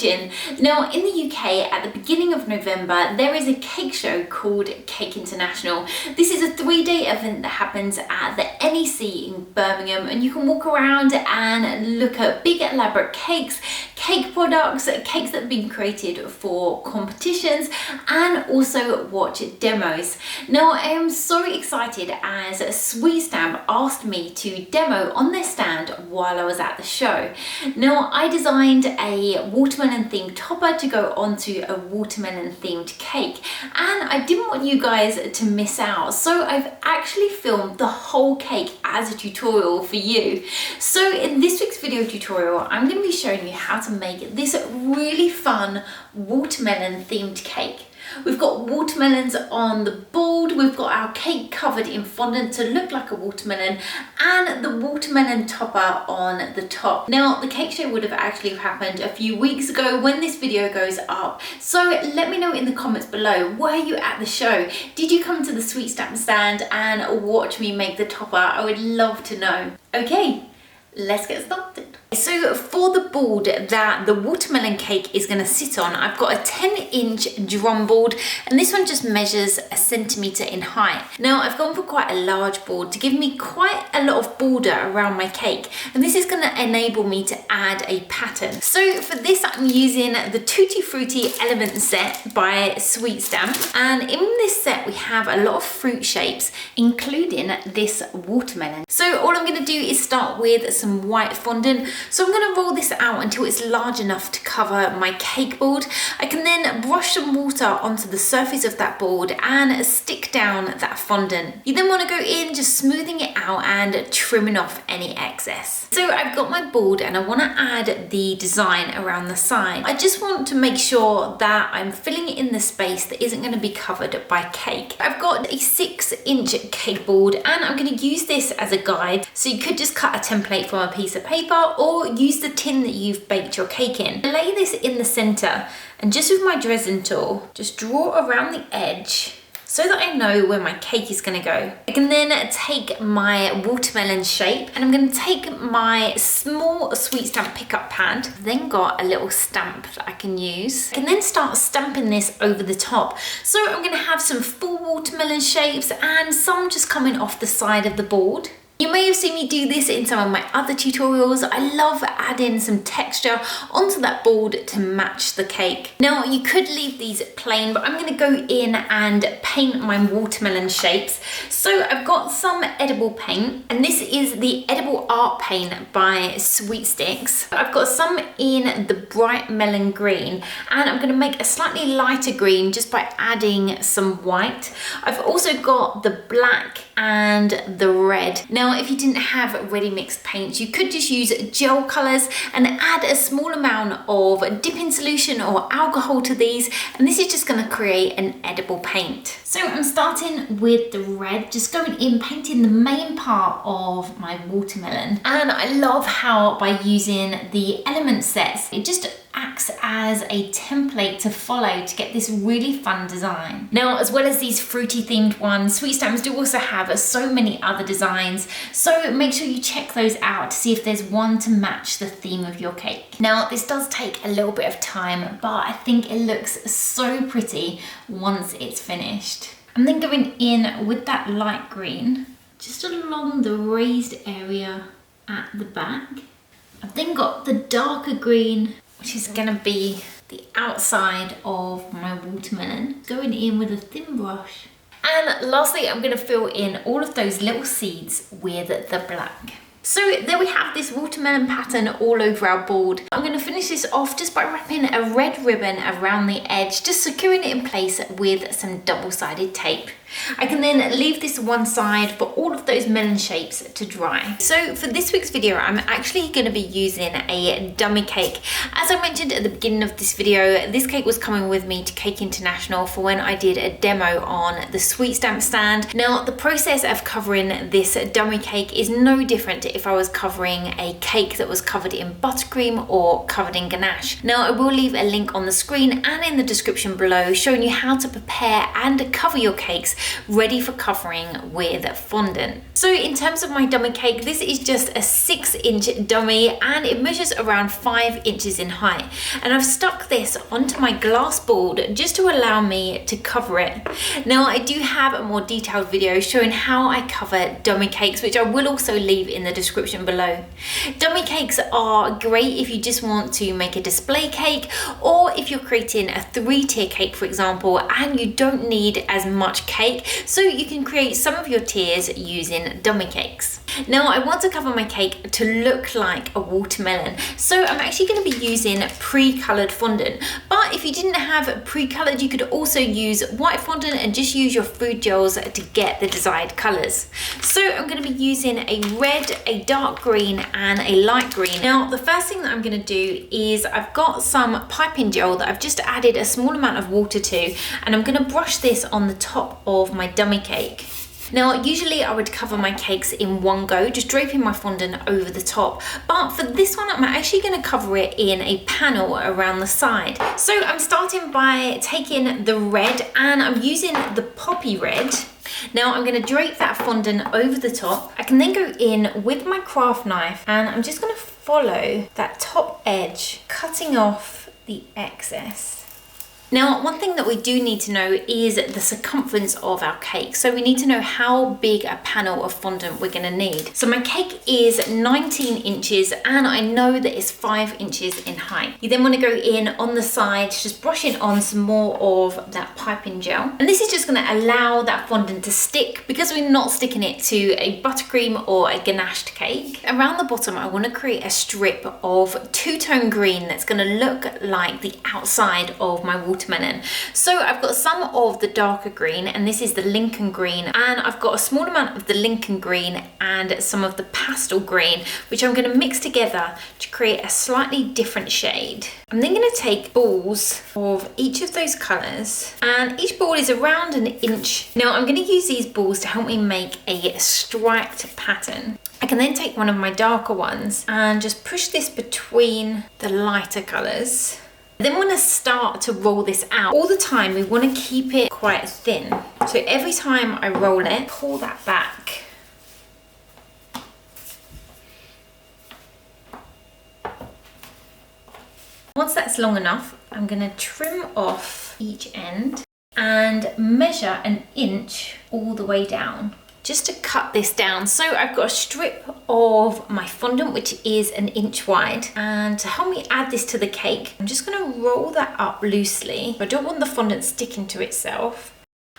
watching. Now in the UK at the beginning of November there is a cake show called Cake International. This is a 3-day event that happens at the NEC in Birmingham, and you can walk around and look at big elaborate cakes, cake products, cakes that have been created for competitions, and also watch demos. Now I am so excited as Sweet Stamp asked me to demo on their stand while I was at the show. Now I designed a watermelon themed topper to go onto a watermelon themed cake, and I didn't want you guys to miss out, so I've actually filmed the whole cake as a tutorial for you. So in this week's video tutorial I'm going to be showing you how to make this really fun watermelon themed cake. We've got watermelons on the board, we've got our cake covered in fondant to look like a watermelon, and the watermelon topper on the top. Now the cake show would have actually happened a few weeks ago when this video goes up, so let me know in the comments below, were you at the show? Did you come to the Sweet Stamp stand and watch me make the topper? I would love to know. Okay, let's get started. So for the board that the watermelon cake is going to sit on, I've got a 10-inch drum board, and this one just measures 1 centimetre in height. Now I've gone for quite a large board to give me quite a lot of border around my cake, and this is going to enable me to add a pattern. So for this I'm using the Tutti Frutti Element set by Sweet Stamp, and in this set we have a lot of fruit shapes including this watermelon. So all I'm going to do is start with some white fondant. So I'm going to roll this out until it's large enough to cover my cake board. I can then brush some water onto the surface of that board and stick down that fondant. You then want to go in just smoothing it out and trimming off any excess. So I've got my board and I want to add the design around the side. I just want to make sure that I'm filling in the space that isn't going to be covered by cake. I've got a 6-inch cake board and I'm going to use this as a guide. So you could just cut a template from a piece of paper or use the tin that you've baked your cake in. I lay this in the center and just with my Dresden tool, just draw around the edge so that I know where my cake is going to go. I can then take my watermelon shape and I'm going to take my small Sweet Stamp pickup pad. I've then got a little stamp that I can use. I can then start stamping this over the top. So I'm going to have some full watermelon shapes and some just coming off the side of the board. You may have seen me do this in some of my other tutorials. I love adding some texture onto that board to match the cake. Now you could leave these plain, but I'm going to go in and paint my watermelon shapes. So I've got some edible paint, and this is the Edible Art Paint by Sweet Sticks. I've got some in the bright melon green, and I'm going to make a slightly lighter green just by adding some white. I've also got the black and the red. Now if you didn't have ready mixed paints, you could just use gel colours and add a small amount of dipping solution or alcohol to these, and this is just going to create an edible paint. So I'm starting with the red, just going in, painting the main part of my watermelon. And I love how by using the element sets, it just acts as a template to follow to get this really fun design. Now, as well as these fruity themed ones, Sweet Stamps do also have so many other designs, so make sure you check those out to see if there's one to match the theme of your cake. Now, this does take a little bit of time, but I think it looks so pretty once it's finished. I'm then going in with that light green, just along the raised area at the back. I've then got the darker green, which is going to be the outside of my watermelon. Going in with a thin brush. And lastly, I'm going to fill in all of those little seeds with the black. So there we have this watermelon pattern all over our board. I'm going to finish this off just by wrapping a red ribbon around the edge, just securing it in place with some double-sided tape. I can then leave this one side for all of those melon shapes to dry. So for this week's video, I'm actually going to be using a dummy cake. As I mentioned at the beginning of this video, this cake was coming with me to Cake International for when I did a demo on the Sweet Stamp stand. Now, the process of covering this dummy cake is no different to if I was covering a cake that was covered in buttercream or covered in ganache. Now, I will leave a link on the screen and in the description below showing you how to prepare and cover your cakes ready for covering with fondant. So in terms of my dummy cake, this is just a 6-inch dummy and it measures around 5 inches in height. And I've stuck this onto my glass board just to allow me to cover it. Now I do have a more detailed video showing how I cover dummy cakes, which I will also leave in the description below. Dummy cakes are great if you just want to make a display cake, or if you're creating a 3-tier cake, for example, and you don't need as much cake, so you can create some of your tiers using dummy cakes. Now I want to cover my cake to look like a watermelon, so I'm actually going to be using pre-coloured fondant, but if you didn't have pre-coloured, you could also use white fondant and just use your food gels to get the desired colours. So I'm going to be using a red, a dark green and a light green. Now the first thing that I'm going to do is I've got some piping gel that I've just added a small amount of water to, and I'm going to brush this on the top of my dummy cake. Now, usually I would cover my cakes in one go, just draping my fondant over the top. But for this one, I'm actually going to cover it in a panel around the side. So I'm starting by taking the red and I'm using the poppy red. Now I'm going to drape that fondant over the top. I can then go in with my craft knife and I'm just going to follow that top edge, cutting off the excess. Now, one thing that we do need to know is the circumference of our cake. So we need to know how big a panel of fondant we're gonna need. So my cake is 19 inches and I know that it's 5 inches in height. You then wanna go in on the sides, just brushing on some more of that piping gel. And this is just gonna allow that fondant to stick because we're not sticking it to a buttercream or a ganached cake. Around the bottom, I wanna create a strip of two-tone green that's gonna look like the outside of my watermelon. So I've got some of the darker green, and this is the Lincoln green, and I've got a small amount of the Lincoln green and some of the pastel green, which I'm going to mix together to create a slightly different shade. I'm then going to take balls of each of those colours, and each ball is around 1 inch. Now I'm going to use these balls to help me make a striped pattern. I can then take one of my darker ones and just push this between the lighter colours. Then we want to start to roll this out. All the time we want to keep it quite thin. So every time I roll it, pull that back. Once that's long enough, I'm going to trim off each end and measure 1 inch all the way down, just to cut this down. So I've got a strip of my fondant, which is 1 inch wide. And to help me add this to the cake, I'm just gonna roll that up loosely. I don't want the fondant sticking to itself.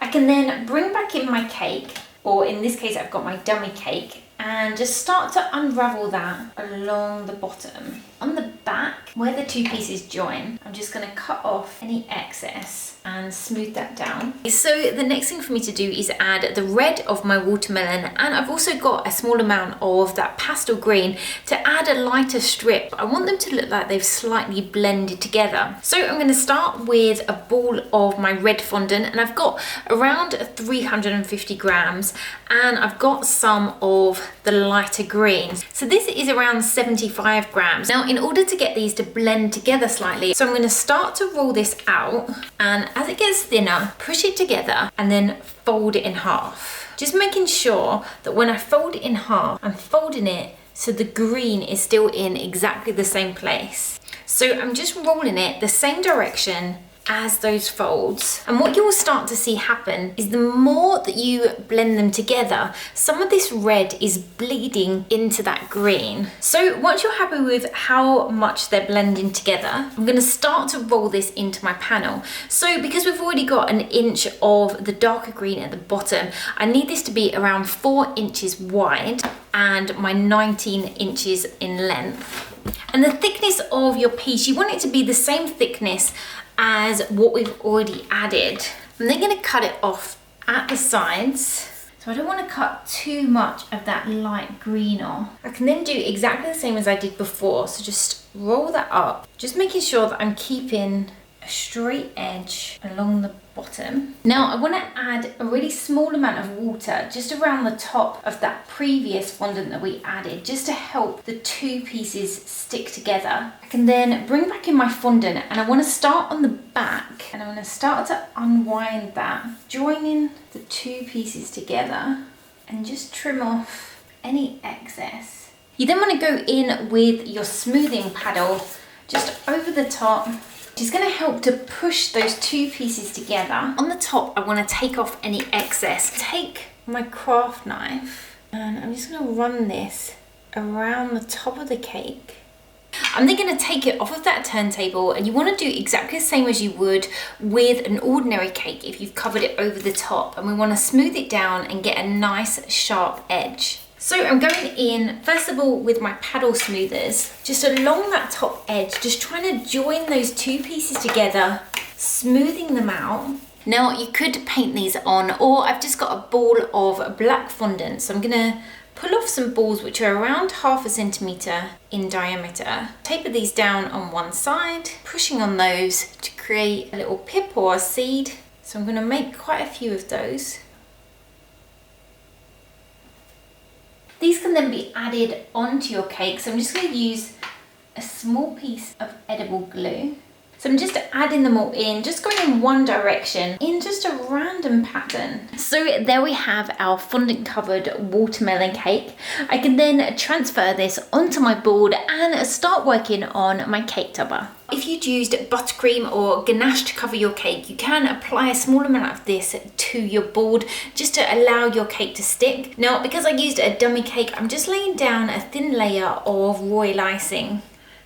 I can then bring back in my cake, or in this case, I've got my dummy cake, and just start to unravel that along the bottom. On the back, where the two pieces join, I'm just gonna cut off any excess and smooth that down. So the next thing for me to do is add the red of my watermelon, and I've also got a small amount of that pastel green to add a lighter strip. I want them to look like they've slightly blended together. So I'm going to start with a ball of my red fondant, and I've got around 350 grams, and I've got some of the lighter greens. So this is around 75 grams. Now in order to get these to blend together slightly, so I'm going to start to roll this out, and as it gets thinner, push it together and then fold it in half. Just making sure that when I fold it in half, I'm folding it so the green is still in exactly the same place. So I'm just rolling it the same direction as those folds. And what you will start to see happen is the more that you blend them together, some of this red is bleeding into that green. So once you're happy with how much they're blending together, I'm going to start to roll this into my panel. So because we've already got 1 inch of the darker green at the bottom, I need this to be around 4 inches wide and my 19 inches in length. And the thickness of your piece, you want it to be the same thickness as what we've already added. I'm then going to cut it off at the sides. So I don't want to cut too much of that light green off. I can then do exactly the same as I did before. So just roll that up, just making sure that I'm keeping a straight edge along the bottom. Now I want to add a really small amount of water just around the top of that previous fondant that we added, just to help the two pieces stick together. I can then bring back in my fondant, and I want to start on the back, and I'm going to start to unwind that, joining the two pieces together and just trim off any excess. You then want to go in with your smoothing paddle just over the top, which is going to help to push those two pieces together. On the top, I want to take off any excess. Take my craft knife and I'm just going to run this around the top of the cake. I'm then going to take it off of that turntable, and you want to do exactly the same as you would with an ordinary cake if you've covered it over the top, and we want to smooth it down and get a nice sharp edge. So I'm going in, first of all, with my paddle smoothers, just along that top edge, just trying to join those two pieces together, smoothing them out. Now you could paint these on, or I've just got a ball of black fondant, so I'm gonna pull off some balls which are around 1/2 centimetre in diameter. Taper these down on one side, pushing on those to create a little pip or a seed. So I'm gonna make quite a few of those. These can then be added onto your cake. So I'm just going to use a small piece of edible glue. So I'm just adding them all in, just going in one direction in just a random pattern. So there we have our fondant covered watermelon cake. I can then transfer this onto my board and start working on my cake topper. If you'd used buttercream or ganache to cover your cake, you can apply a small amount of this to your board just to allow your cake to stick. Now, because I used a dummy cake, I'm just laying down a thin layer of royal icing.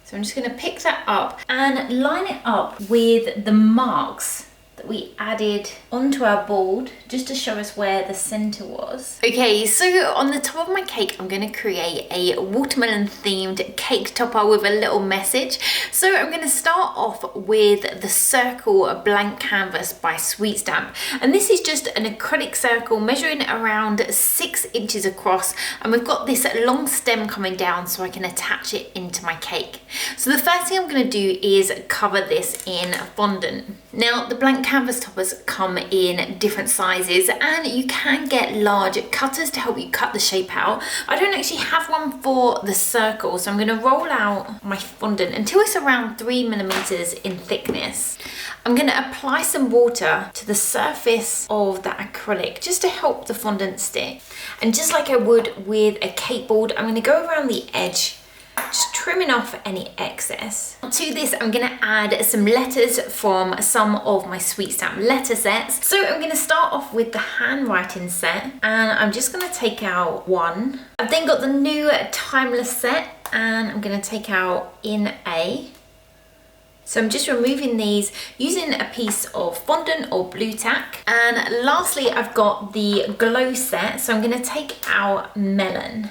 So I'm just going to pick that up and line it up with the marks that we added onto our board, just to show us where the center was. Okay, so on the top of my cake, I'm going to create a watermelon themed cake topper with a little message. So I'm going to start off with the circle blank canvas by Sweet Stamp, and this is just an acrylic circle measuring around 6 inches across, and we've got this long stem coming down so I can attach it into my cake. So the first thing I'm going to do is cover this in fondant. Now the blank canvas toppers come in different sizes, and you can get large cutters to help you cut the shape out. I don't actually have one for the circle, so I'm going to roll out my fondant until it's around 3 millimeters in thickness. I'm going to apply some water to the surface of that acrylic just to help the fondant stick. And just like I would with a cake board, I'm going to go around the edge, just trimming off any excess. To this, I'm going to add some letters from some of my Sweet Stamp letter sets. So I'm going to start off with the handwriting set, and I'm just going to take out one. I've then got the new timeless set, and I'm going to take out in A. So I'm just removing these using a piece of fondant or blue tack. And lastly, I've got the glow set, so I'm going to take out Melon.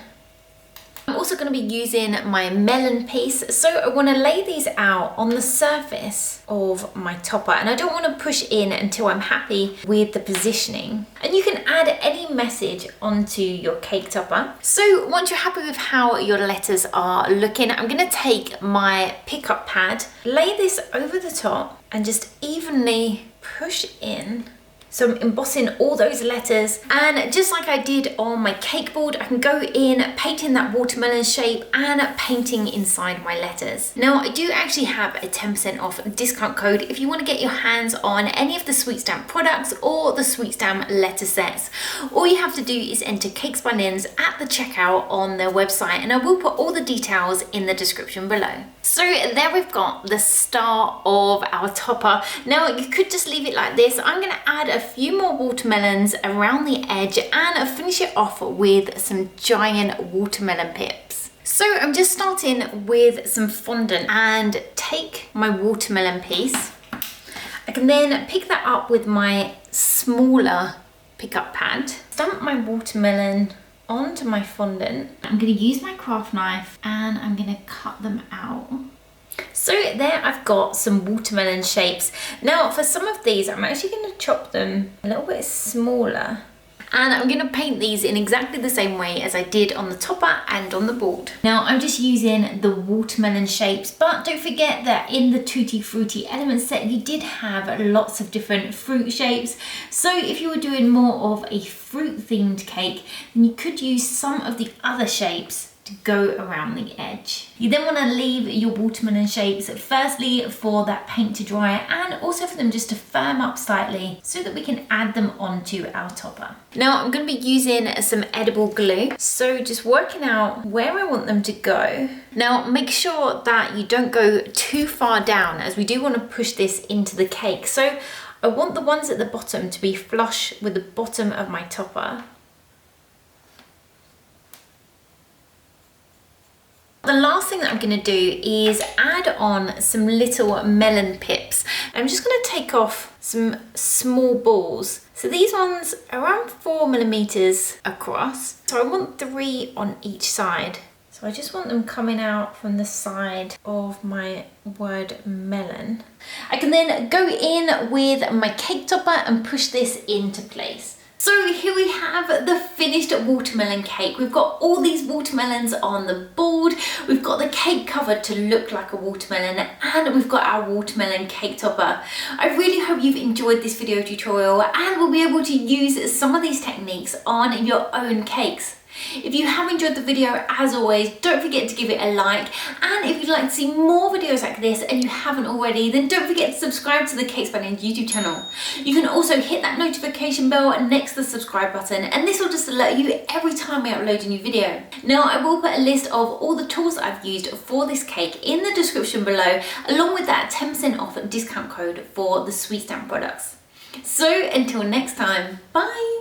I'm also going to be using my melon piece, so I want to lay these out on the surface of my topper, and I don't want to push in until I'm happy with the positioning. And you can add any message onto your cake topper. So once you're happy with how your letters are looking, I'm going to take my pickup pad, lay this over the top, and just evenly push in. So I'm embossing all those letters, and just like I did on my cake board, I can go in painting that watermelon shape and painting inside my letters. Now I do actually have a 10% off discount code if you want to get your hands on any of the Sweet Stamp products or the Sweet Stamp letter sets. All you have to do is enter Cakes by Nins at the checkout on their website, and I will put all the details in the description below. So there we've got the start of our topper. Now you could just leave it like this. I'm going to add a few more watermelons around the edge and finish it off with some giant watermelon pips. So I'm just starting with some fondant and take my watermelon piece. I can then pick that up with my smaller pickup pad, stamp my watermelon onto my fondant. I'm going to use my craft knife and I'm going to cut them out. So there I've got some watermelon shapes. Now for some of these I'm actually going to chop them a little bit smaller, And I'm going to paint these in exactly the same way as I did on the topper and on the board. Now I'm just using the watermelon shapes, but don't forget that in the Tutti Frutti element set you did have lots of different fruit shapes. So if you were doing more of a fruit themed cake, then you could use some of the other shapes to go around the edge. You then want to leave your watermelon shapes firstly for that paint to dry and also for them just to firm up slightly so that we can add them onto our topper. Now I'm going to be using some edible glue, so just working out where I want them to go. Now make sure that you don't go too far down, as we do want to push this into the cake. So I want the ones at the bottom to be flush with the bottom of my topper. The last thing that I'm going to do is add on some little melon pips. I'm just going to take off some small balls. So these ones are around 4mm across. So I want 3 on each side. So I just want them coming out from the side of my word melon. I can then go in with my cake topper and push this into place. So here we have the finished watermelon cake. We've got all these watermelons on the board, we've got the cake covered to look like a watermelon, and we've got our watermelon cake topper. I really hope you've enjoyed this video tutorial and will be able to use some of these techniques on your own cakes. If you have enjoyed the video, as always, don't forget to give it a like, and if you'd like to see more videos like this and you haven't already, then don't forget to subscribe to the Cakes by Ninja YouTube channel. You can also hit that notification bell next to the subscribe button, and this will just alert you every time I upload a new video. Now I will put a list of all the tools I've used for this cake in the description below, along with that 10% off discount code for the sweet stamp products. So until next time, bye!